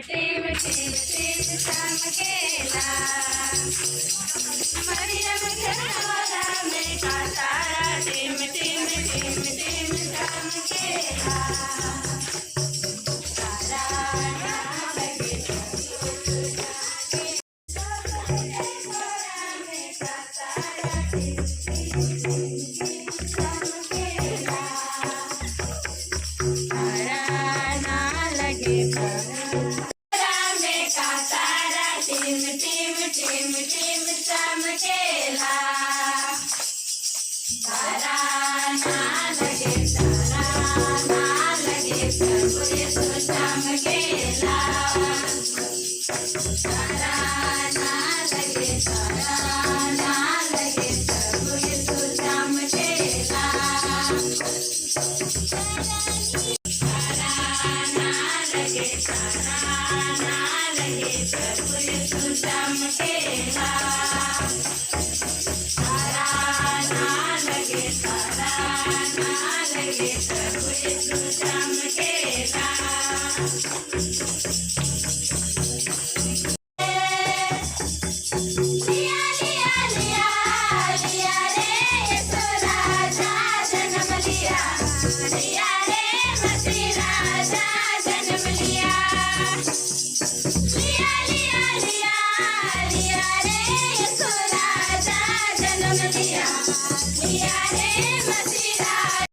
team team team चमकेला मरियम घरवाला में का तारा टीम टीम टीम टीम चमकेला तारा ना लगे में का तारा टीम टीम चमकेला तारा ना लगे टीम टीम टीम टीम चमकेला तारा ना लगे प्रभु यीशु चमकेला तारा ना लगे प्रभु यीशु चमकेला तारा ना लगे प्रभु यीशु चमकेला तारा ना लगे प्रभु यीशु चमकेला लिया लिया लिया लिया रे यीशु राजा जन्म लिया लिया रे मसीह राजा जन्म लिया लिया लिया लिया लिया रे यीशु राजा जन्म लिया लिया रे मसीह राजा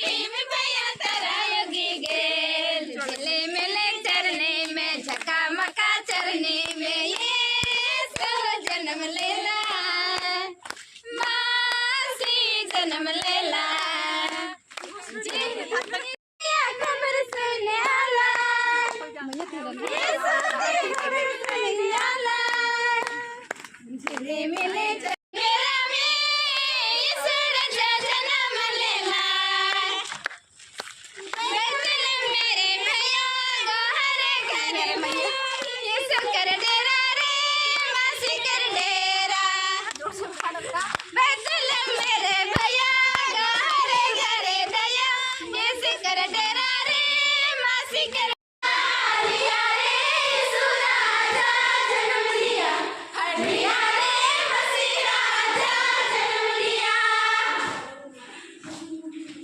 टीम भैया तारा योगी गेल झूले मेले चरने में झका मका चरने में ये जन्म लेला मासी जन्म लेला खबर सुने आला झूले मेले मेरा में यीशु राजा जन्म लेला मेरे भैया गोहरे घर मैया यीशु कर डेरा रे मासी कर डेरा बैतलहम मेरे भैया गोहरे घर दया यीशु कर डेरा रे मासी कर